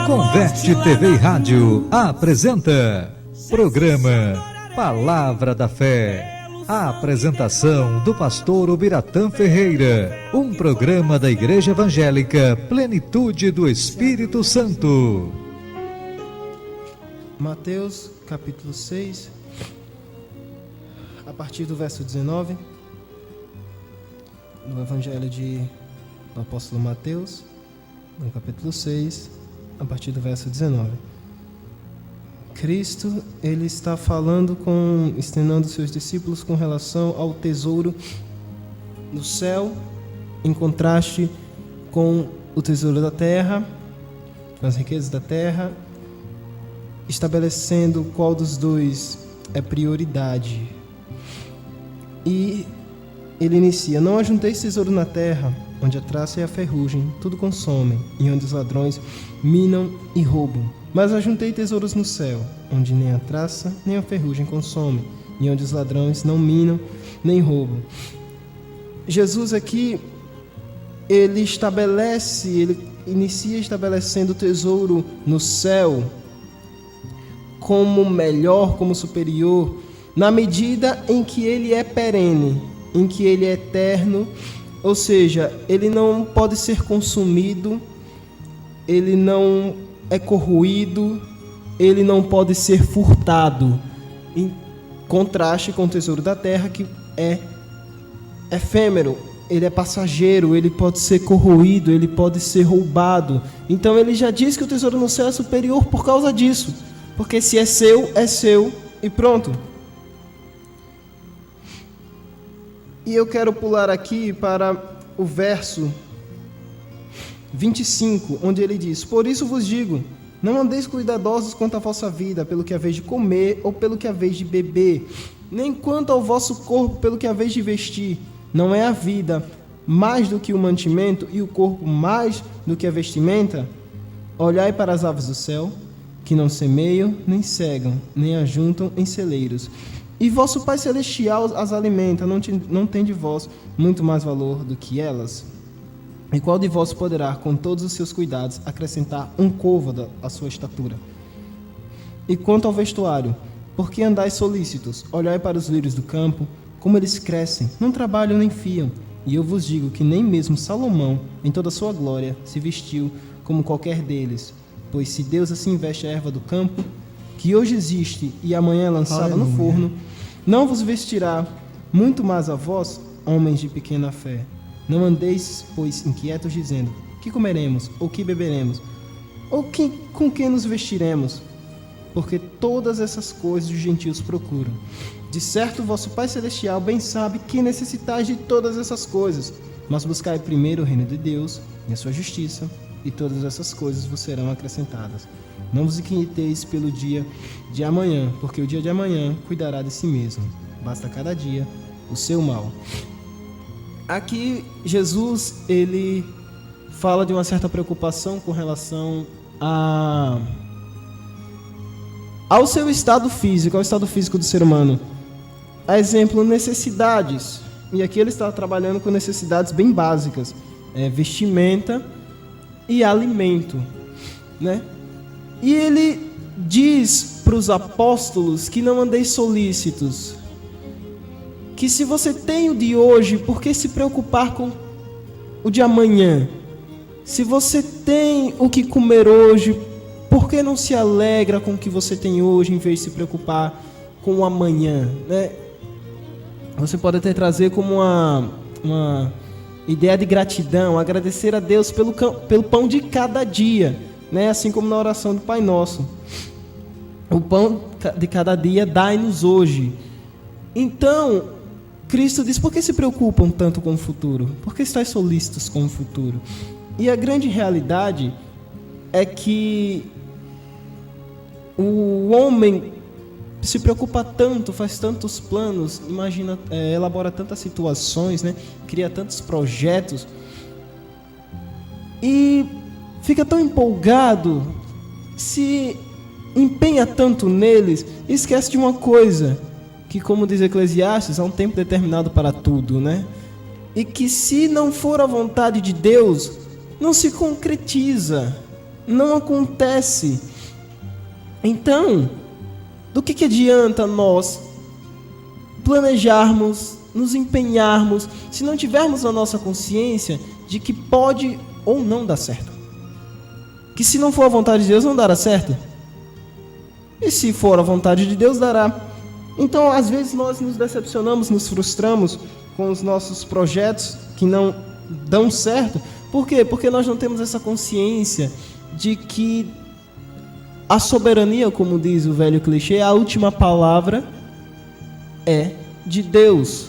Converte TV e Rádio apresenta programa Palavra da Fé. A apresentação do pastor Ubiratã Ferreira, um programa da Igreja Evangélica Plenitude do Espírito Santo. Mateus capítulo 6, a partir do verso 19, no Evangelho do apóstolo Mateus, no capítulo 6, a partir do verso 19. Cristo, ele está falando ensinando seus discípulos com relação ao tesouro no céu, em contraste com o tesouro da terra, com as riquezas da terra, estabelecendo qual dos dois é prioridade. E ele inicia: não ajunteis tesouro na terra, onde a traça e a ferrugem tudo consomem, e onde os ladrões minam e roubam. Mas ajuntei tesouros no céu, onde nem a traça nem a ferrugem consomem, e onde os ladrões não minam nem roubam. Jesus aqui, ele inicia estabelecendo o tesouro no céu como melhor, como superior, na medida em que ele é perene, em que ele é eterno, ou seja, ele não pode ser consumido, ele não é corroído, ele não pode ser furtado, em contraste com o tesouro da terra, que é efêmero, ele é passageiro, ele pode ser corroído, ele pode ser roubado. Então ele já diz que o tesouro no céu é superior por causa disso, porque se é seu e pronto. E eu quero pular aqui para o verso 25, onde ele diz: por isso vos digo, não andeis cuidadosos quanto à vossa vida, pelo que haveis de comer ou pelo que haveis de beber, nem quanto ao vosso corpo, pelo que haveis de vestir. Não é a vida mais do que o mantimento, e o corpo mais do que a vestimenta? Olhai para as aves do céu, que não semeiam, nem cegam, nem ajuntam em celeiros, e vosso Pai Celestial as alimenta. Não tem de vós muito mais valor do que elas? E qual de vós poderá, com todos os seus cuidados, acrescentar um côvado à sua estatura? E quanto ao vestuário, por que andais solícitos? Olhai para os lírios do campo, como eles crescem, não trabalham nem fiam. E eu vos digo que nem mesmo Salomão, em toda a sua glória, se vestiu como qualquer deles. Pois se Deus assim veste a erva do campo, que hoje existe e amanhã é lançada no forno, não vos vestirá muito mais a vós, homens de pequena fé. Não andeis, pois, inquietos, dizendo: que comeremos, ou que beberemos, ou com que nos vestiremos? Porque todas essas coisas os gentios procuram. De certo, vosso Pai Celestial bem sabe que necessitais de todas essas coisas. Mas buscai primeiro o reino de Deus e a sua justiça, e todas essas coisas vos serão acrescentadas. Não vos inquieteis pelo dia de amanhã, porque o dia de amanhã cuidará de si mesmo. Basta cada dia o seu mal. Aqui, Jesus, ele fala de uma certa preocupação com relação ao seu estado físico, ao estado físico do ser humano. A exemplo, necessidades. E aqui ele está trabalhando com necessidades bem básicas. Vestimenta e alimento, né? E ele diz para os apóstolos que não andeis solícitos. Que se você tem o de hoje, por que se preocupar com o de amanhã? Se você tem o que comer hoje, por que não se alegra com o que você tem hoje, em vez de se preocupar com o amanhã, né? Você pode até trazer como uma ideia de gratidão, agradecer a Deus pelo pão de cada dia, né? Assim como na oração do Pai Nosso. O pão de cada dia dai-nos hoje. Então, Cristo diz: por que se preocupam tanto com o futuro? Por que estáis solícitos com o futuro? E a grande realidade é que o homem se preocupa tanto, faz tantos planos, elabora tantas situações, né? Cria tantos projetos e fica tão empolgado, se empenha tanto neles, e esquece de uma coisa, que, como diz Eclesiastes, há um tempo determinado para tudo, né? E que, se não for a vontade de Deus, não se concretiza. Não acontece. Então, do que adianta nós planejarmos, nos empenharmos, se não tivermos a nossa consciência de que pode ou não dar certo? Que se não for a vontade de Deus, não dará certo. E se for a vontade de Deus, dará. Então, às vezes, nós nos decepcionamos, nos frustramos com os nossos projetos que não dão certo. Por quê? Porque nós não temos essa consciência de que a soberania, como diz o velho clichê, a última palavra é de Deus.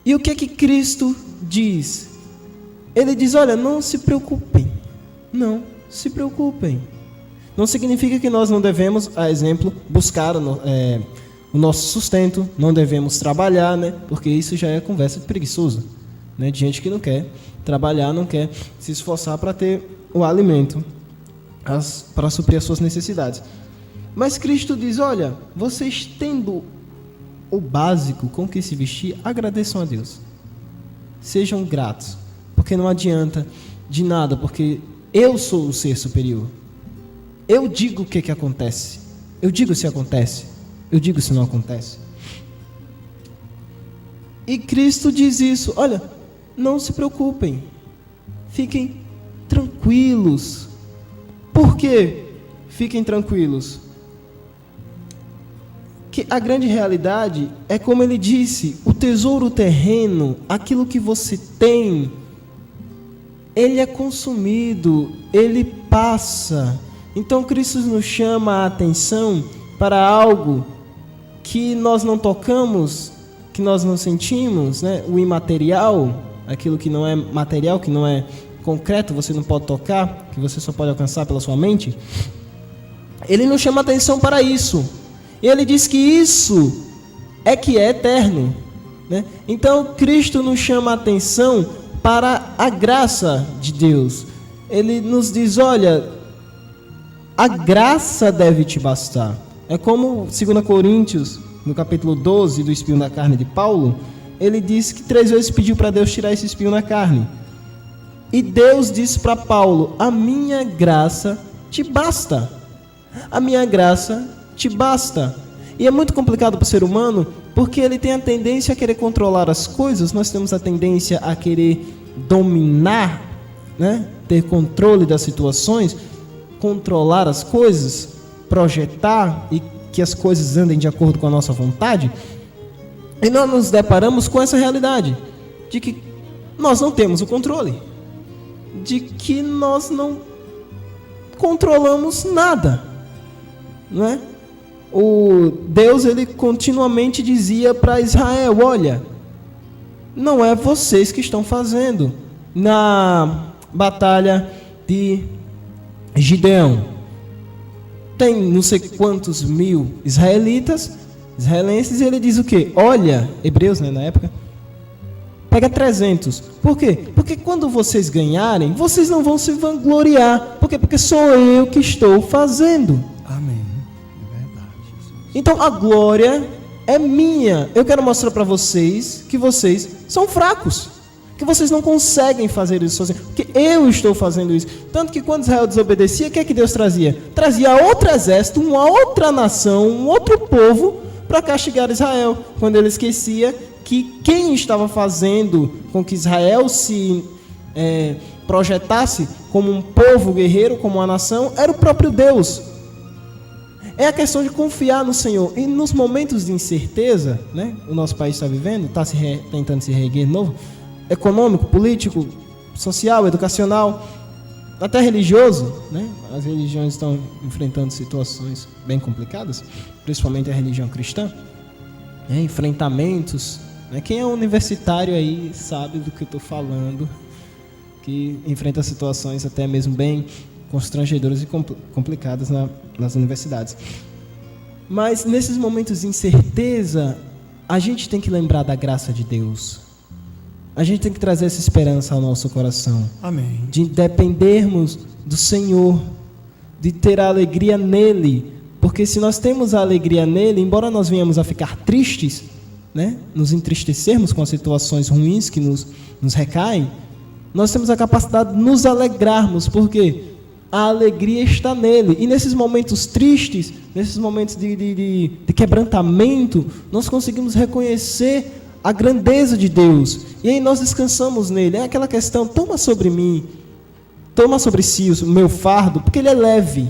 E o que é que Cristo diz? Ele diz, olha, não se preocupem. Não se preocupem. Não significa que nós não devemos, a exemplo, buscar o nosso sustento, não devemos trabalhar, né? Porque isso já é conversa de preguiçoso, né? De gente que não quer trabalhar, não quer se esforçar para ter o alimento, para suprir as suas necessidades. Mas Cristo diz, olha, vocês tendo o básico com que se vestir, agradeçam a Deus. Sejam gratos, porque não adianta de nada, porque eu sou o ser superior. Eu digo o que acontece. Eu digo se acontece. Eu digo se não acontece. E Cristo diz isso. Olha, não se preocupem. Fiquem tranquilos. Por quê? Fiquem tranquilos. Que a grande realidade é como ele disse, o tesouro terreno, aquilo que você tem, ele é consumido, ele passa. Então Cristo nos chama a atenção para algo que nós não tocamos, que nós não sentimos, né? O imaterial, aquilo que não é material, que não é concreto, você não pode tocar, que você só pode alcançar pela sua mente. Ele nos chama a atenção para isso. E ele diz que isso é que é eterno, né? Então Cristo nos chama a atenção para a graça de Deus. Ele nos diz, olha, a graça deve te bastar. É como 2 Coríntios, no capítulo 12, do espinho da carne de Paulo, ele diz que 3 vezes pediu para Deus tirar esse espinho na carne. E Deus disse para Paulo, a minha graça te basta. A minha graça te basta. E é muito complicado para o ser humano, porque ele tem a tendência a querer controlar as coisas, nós temos a tendência a querer dominar, né? Ter controle das situações, controlar as coisas, projetar e que as coisas andem de acordo com a nossa vontade. E nós nos deparamos com essa realidade, de que nós não temos o controle, de que nós não controlamos nada, não é? O Deus, ele continuamente dizia para Israel, olha, não é vocês que estão fazendo. Na batalha de Gideão, tem não sei quantos mil israelenses, e ele diz o quê? Olha, hebreus, né, na época, pega 300. Por quê? Porque quando vocês ganharem, vocês não vão se vangloriar. Por quê? Porque sou eu que estou fazendo. Amém. É verdade, Jesus. Então a glória é minha. Eu quero mostrar para vocês que vocês são fracos, que vocês não conseguem fazer isso sozinhos, porque eu estou fazendo isso. Tanto que quando Israel desobedecia, o que é que Deus trazia? Trazia outro exército, uma outra nação, um outro povo para castigar Israel, quando ele esquecia que quem estava fazendo com que Israel se projetasse como um povo guerreiro, como uma nação, era o próprio Deus. É a questão de confiar no Senhor. E nos momentos de incerteza, né, o nosso país está vivendo, está tentando se reerguer de novo, econômico, político, social, educacional, até religioso, né? As religiões estão enfrentando situações bem complicadas, principalmente a religião cristã, né? Enfrentamentos, né? Quem é universitário aí sabe do que eu estou falando, que enfrenta situações até mesmo bem constrangedoras e complicadas nas universidades. Mas nesses momentos de incerteza, a gente tem que lembrar da graça de Deus. A gente tem que trazer essa esperança ao nosso coração. Amém. De dependermos do Senhor, de ter a alegria nele. Porque se nós temos a alegria nele, embora nós venhamos a ficar tristes, né, nos entristecermos com as situações ruins que nos recaem, nós temos a capacidade de nos alegrarmos. Por quê? a alegria está nele. E nesses momentos tristes, nesses momentos de quebrantamento, nós conseguimos reconhecer a grandeza de Deus. E aí nós descansamos nele. É aquela questão, toma sobre mim, toma sobre si o meu fardo, porque ele é leve,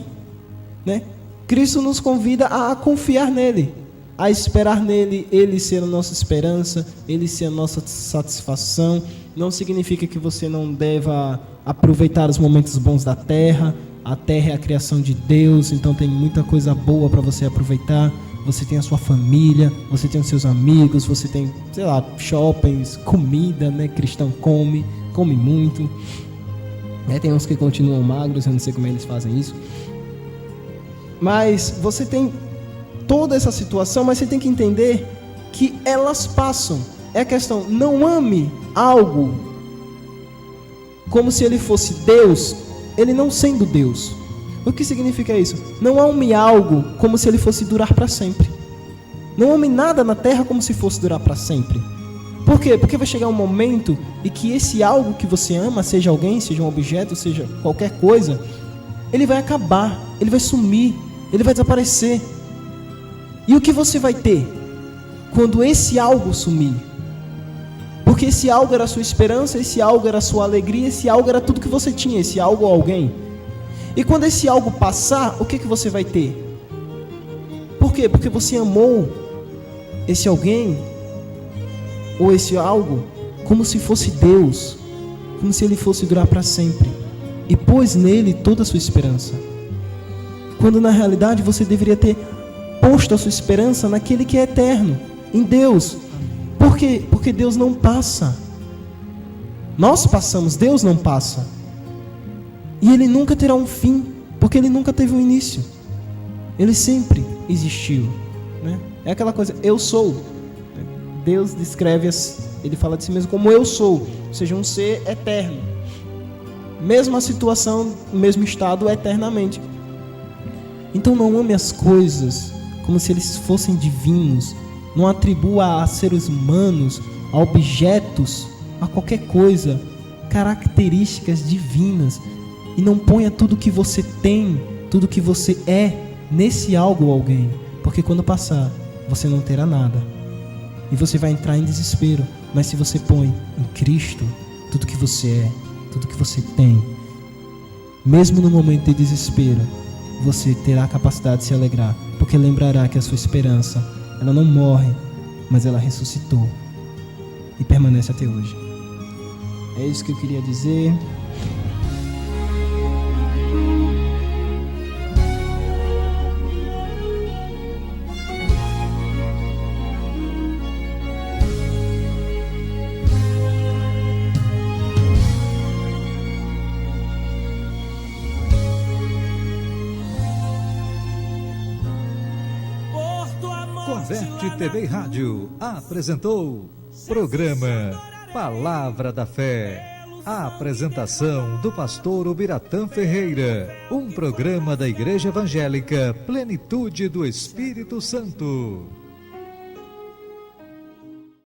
né? Cristo nos convida a confiar nele, a esperar nele, ele ser a nossa esperança, ele ser a nossa satisfação. Não significa que você não deva aproveitar os momentos bons da terra. A terra é a criação de Deus, então tem muita coisa boa para você aproveitar. Você tem a sua família, você tem os seus amigos, você tem, sei lá, shoppings, comida, né? Cristão come muito. Tem uns que continuam magros, eu não sei como eles fazem isso. Mas você tem toda essa situação, mas você tem que entender que elas passam. É a questão, não ame algo como se ele fosse Deus, ele não sendo Deus. O que significa isso? Não ame algo como se ele fosse durar para sempre. Não ame nada na terra como se fosse durar para sempre. Por quê? Porque vai chegar um momento em que esse algo que você ama, seja alguém, seja um objeto, seja qualquer coisa, ele vai acabar, ele vai sumir, ele vai desaparecer. E o que você vai ter quando esse algo sumir? Porque esse algo era a sua esperança, esse algo era a sua alegria, esse algo era tudo que você tinha, esse algo ou alguém. E quando esse algo passar, o que você vai ter? Por quê? Porque você amou esse alguém ou esse algo como se fosse Deus, como se ele fosse durar para sempre, e pôs nele toda a sua esperança, quando na realidade você deveria ter posto a sua esperança naquele que é eterno, em Deus. Por quê? Porque Deus não passa. Nós passamos, Deus não passa. E ele nunca terá um fim, porque ele nunca teve um início. Ele sempre existiu, né? É aquela coisa, eu sou. Deus descreve, ele fala de si mesmo como eu sou, ou seja, um ser eterno. Mesma situação, mesmo estado eternamente. Então não ame as coisas como se eles fossem divinos. Não atribua a seres humanos, a objetos, a qualquer coisa, características divinas. E não ponha tudo que você tem, tudo que você é, nesse algo ou alguém. Porque quando passar, você não terá nada. E você vai entrar em desespero. Mas se você põe em Cristo tudo que você é, tudo que você tem, mesmo no momento de desespero, você terá a capacidade de se alegrar. Porque lembrará que a sua esperança, ela não morre, mas ela ressuscitou e permanece até hoje. É isso que eu queria dizer. Converte TV e Rádio apresentou programa Palavra da Fé. A apresentação do pastor Ubiratã Ferreira, um programa da Igreja Evangélica Plenitude do Espírito Santo.